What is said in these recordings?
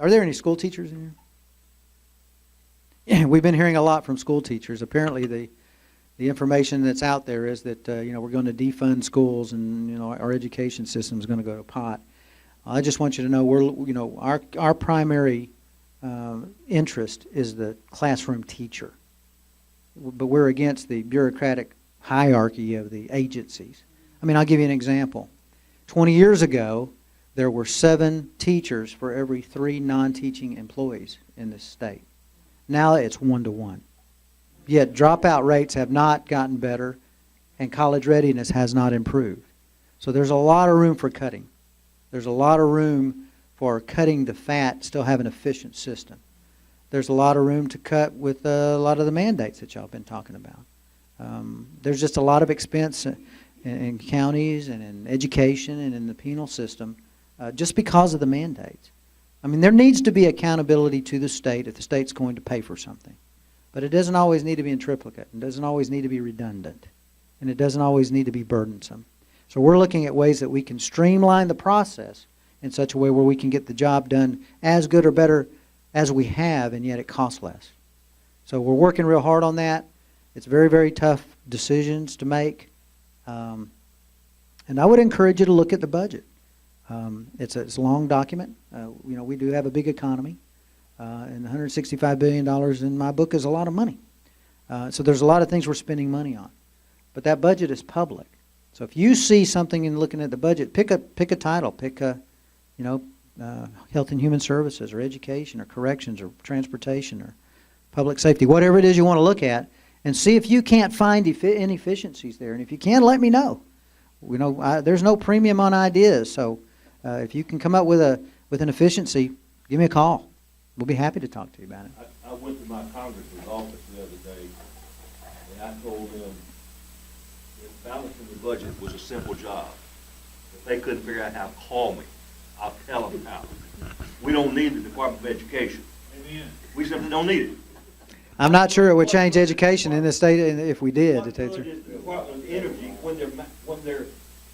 Are there any school teachers in here? Yeah, we've been hearing a lot from school teachers. Apparently the information that's out there is that we're going to defund schools and our education system is going to go to pot. I just want you to know our primary interest is the classroom teacher, but we're against the bureaucratic hierarchy of the agencies. I mean, I'll give you an example. 20 years ago, there were 7 teachers for every 3 non-teaching employees in this state. Now it's 1 to 1. Yet dropout rates have not gotten better, and college readiness has not improved. So there's a lot of room for cutting. There's a lot of room for cutting the fat, still have an efficient system. There's a lot of room to cut with a lot of the mandates that y'all have been talking about. There's just a lot of expense in counties and in education and in the penal system just because of the mandates. I mean, there needs to be accountability to the state if the state's going to pay for something. But it doesn't always need to be in triplicate. It doesn't always need to be redundant. And it doesn't always need to be burdensome. So we're looking at ways that we can streamline the process in such a way where we can get the job done as good or better as we have, and yet it costs less. So we're working real hard on that. It's very, very tough decisions to make. And I would encourage you to look at the budget. It's a long document. We do have a big economy. And $165 billion in my book is a lot of money. So there's a lot of things we're spending money on. But that budget is public. So if you see something in looking at the budget, pick a title. Pick Health and Human Services or Education or Corrections or Transportation or Public Safety, whatever it is you want to look at, and see if you can't find inefficiencies there. And if you can, let me know. There's no premium on ideas. So if you can come up with an efficiency, give me a call. We'll be happy to talk to you about it. I went to my congressman's office the other day, and I told them that balancing the budget was a simple job. If they couldn't figure out how to call me, I'll tell them how. We don't need the Department of Education. Amen. We simply don't need it. I'm not sure it would change education in this state if we did. The Department of Energy, when their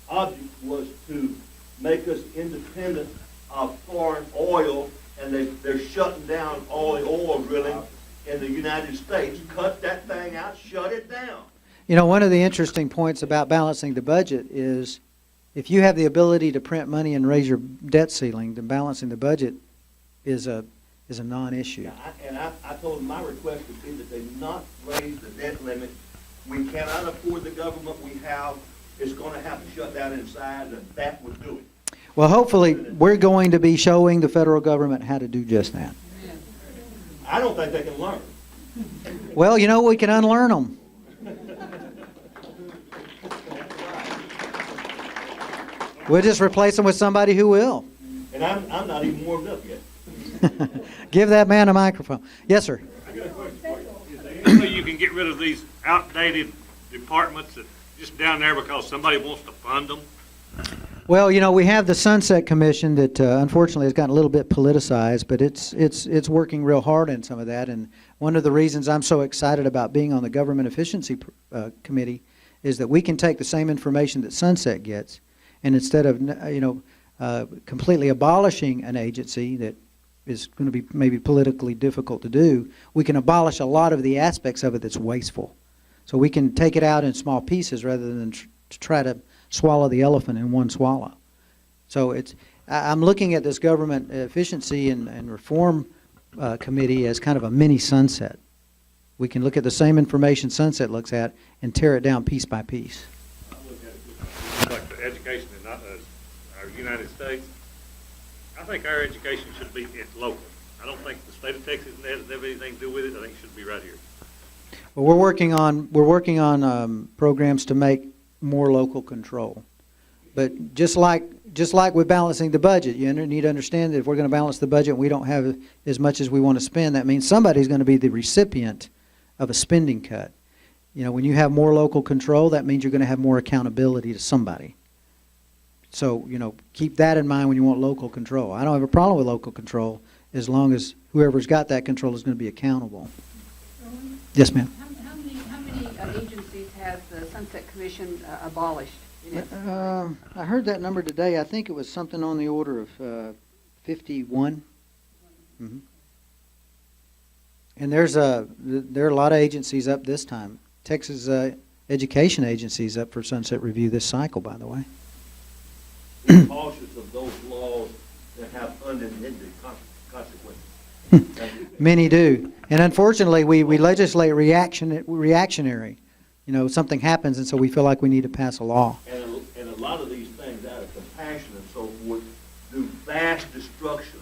object was to make us independent of foreign oil, and they're shutting down all the oil drilling in the United States. Cut that thing out, shut it down. One of the interesting points about balancing the budget is if you have the ability to print money and raise your debt ceiling, then balancing the budget is a non-issue. Yeah, I told them my request would be that they not raise the debt limit. We cannot afford the government we have. It's going to have to shut down inside, and that would do it. Well, hopefully, we're going to be showing the federal government how to do just that. I don't think they can learn. Well, we can unlearn them. We'll just replace them with somebody who will. And I'm not even warmed up yet. Give that man a microphone. Yes, sir. I got a question for you. Is there any way you can get rid of these outdated departments that just down there because somebody wants to fund them? Well, we have the Sunset Commission that unfortunately has gotten a little bit politicized, but it's working real hard in some of that. And one of the reasons I'm so excited about being on the Government Efficiency Committee is that we can take the same information that Sunset gets, and instead of completely abolishing an agency that is going to be maybe politically difficult to do, we can abolish a lot of the aspects of it that's wasteful. So we can take it out in small pieces rather than to try to swallow the elephant in one swallow. So I'm looking at this Government Efficiency and Reform Committee as kind of a mini Sunset. We can look at the same information Sunset looks at and tear it down piece by piece. I look at it just like the education in our United States. I think our education should be local. I don't think the state of Texas has anything to do with it. I think it should be right here. Well, we're working on programs to make more local control. But just like with balancing the budget, you need to understand that if we're going to balance the budget and we don't have as much as we want to spend, that means somebody's going to be the recipient of a spending cut. When you have more local control, that means you're going to have more accountability to somebody. So, keep that in mind when you want local control. I don't have a problem with local control as long as whoever's got that control is going to be accountable. Yes, ma'am. How many agencies has the Sunset Commission abolished? I heard that number today. I think it was something on the order of 51. Mhm. And there are a lot of agencies up this time. Texas Education Agency is up for sunset review this cycle, by the way. Be cautious of those laws that have unintended consequences. Thank you. Many do. And unfortunately, we legislate reactionary. You know, something happens, and so we feel like we need to pass a law. And a lot of these things, out of compassion and so forth, do vast destruction.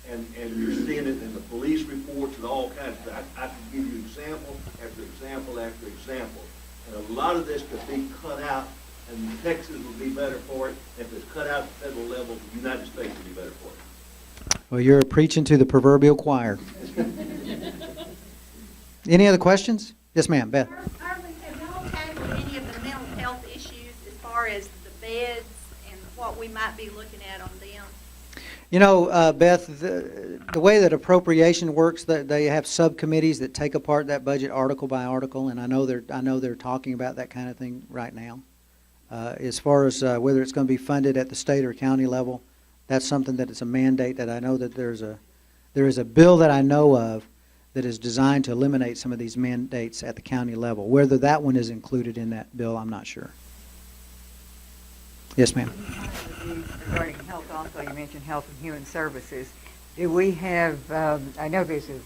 And you're seeing it in the police reports and all kinds of things. I can give you example after example after example. And a lot of this could be cut out, and Texas would be better for it. If it's cut out at the federal level, the United States would be better for it. Well, you're preaching to the proverbial choir. Any other questions? Yes, ma'am. Beth. Erwin, have y'all tackled any of the mental health issues as far as the beds and what we might be looking at on them? You know, Beth, the way that appropriation works, they have subcommittees that take apart that budget article by article, and I know they're talking about that kind of thing right now. As far as whether it's going to be funded at the state or county level, that's something that is a mandate that I know that there is a bill that I know of that is designed to eliminate some of these mandates at the county level. Whether that one is included in that bill, I'm not sure. Yes, ma'am. Regarding health also, you mentioned Health and Human Services. Do we have, I know there's a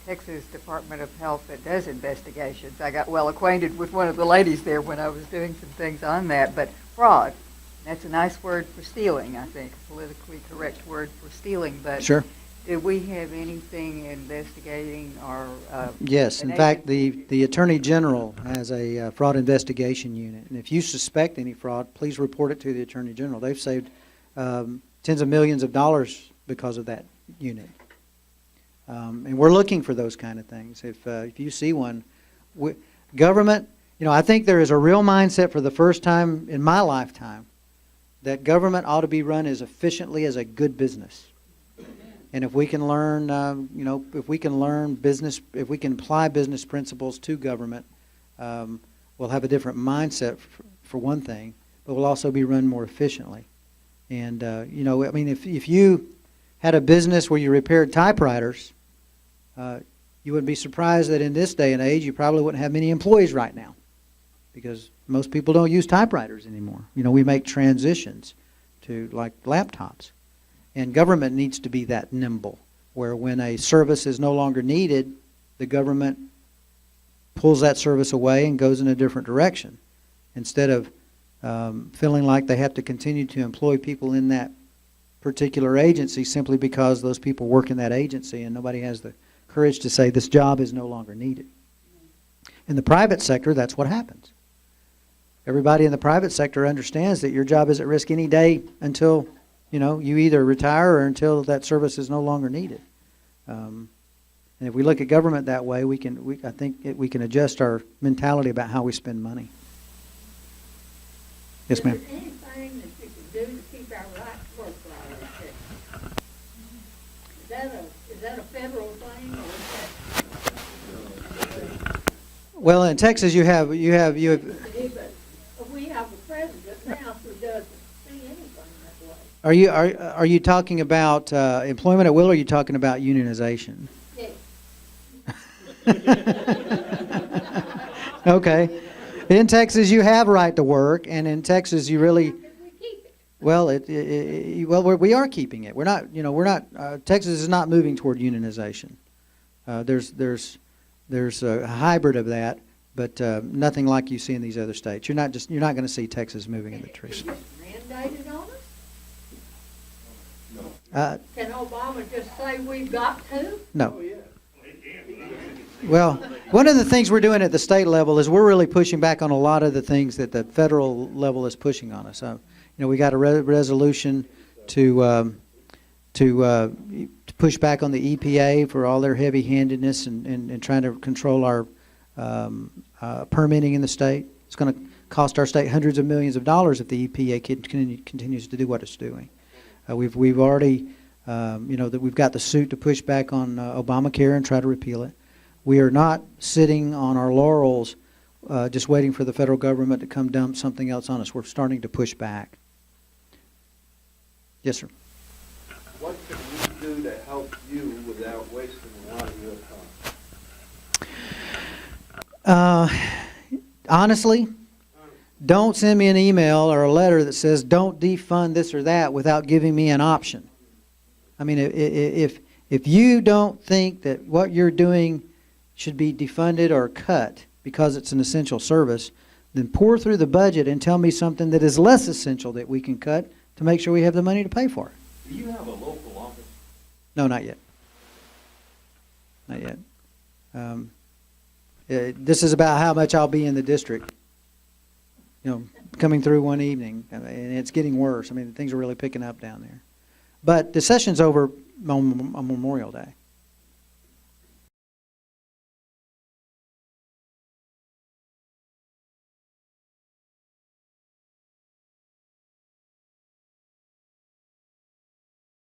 Texas Department of Health that does investigations. I got well acquainted with one of the ladies there when I was doing some things on that, but fraud, that's a nice word for stealing, I think, a politically correct word for stealing, but Sure. do we have anything investigating or? Yes, in an fact, agency? the Attorney General has a fraud investigation unit, and if you suspect any fraud, please report it to the Attorney General. They've saved tens of millions of dollars because of that unit. And we're looking for those kind of things. If you see one, government, you know, I think there is a real mindset for the first time in my lifetime that government ought to be run as efficiently as a good business. And if we can learn, you know, if we can learn business, if we can apply business principles to government, we'll have a different mindset for one thing, but we'll also be run more efficiently. And, you know, I mean, if you had a business where you repaired typewriters, you would be surprised that in this day and age, you probably wouldn't have many employees right now because most people don't use typewriters anymore. You know, we make transitions to like laptops. And government needs to be that nimble, where when a service is no longer needed, the government pulls that service away and goes in a different direction, instead of feeling like they have to continue to employ people in that particular agency simply because those people work in that agency and nobody has the courage to say this job is no longer needed. In the private sector, that's what happens. Everybody in the private sector understands that your job is at risk any day until, you know, you either retire or until that service is no longer needed. And if we look at government that way, I think we can adjust our mentality about how we spend money. Yes, ma'am. Is there anything that you can do to keep our right to work law in Texas? Is that a federal thing or is that? Well, in Texas, you have. But we have a president now who doesn't see anything that way. Are you talking about employment at will, or are you talking about unionization? Yes. Okay. In Texas, you have right to work, and in Texas, you really. How can we keep it? Well, we are keeping it. We're not. Texas is not moving toward unionization. There's a hybrid of that, but nothing like you see in these other states. You're not going to see Texas moving in the Is direction. it just mandated on us? No. Can Obama just say we've got to? No. Well, one of the things we're doing at the state level is we're really pushing back on a lot of the things that the federal level is pushing on us. We got a resolution to push back on the EPA for all their heavy-handedness and trying to control our permitting in the state. It's going to cost our state hundreds of millions of dollars if the EPA continues to do what it's doing. We've already, that we've got the suit to push back on Obamacare and try to repeal it. We are not sitting on our laurels just waiting for the federal government to come dump something else on us. We're starting to push back. Yes, sir. What can we do to help you with Honestly, don't send me an email or a letter that says don't defund this or that without giving me an option. I mean, if you don't think that what you're doing should be defunded or cut because it's an essential service, then pour through the budget and tell me something that is less essential that we can cut to make sure we have the money to pay for it. Do you have a local office? No, not yet. Not yet. This is about how much I'll be in the district, coming through one evening, and it's getting worse. I mean, things are really picking up down there. But the session's over on Memorial Day.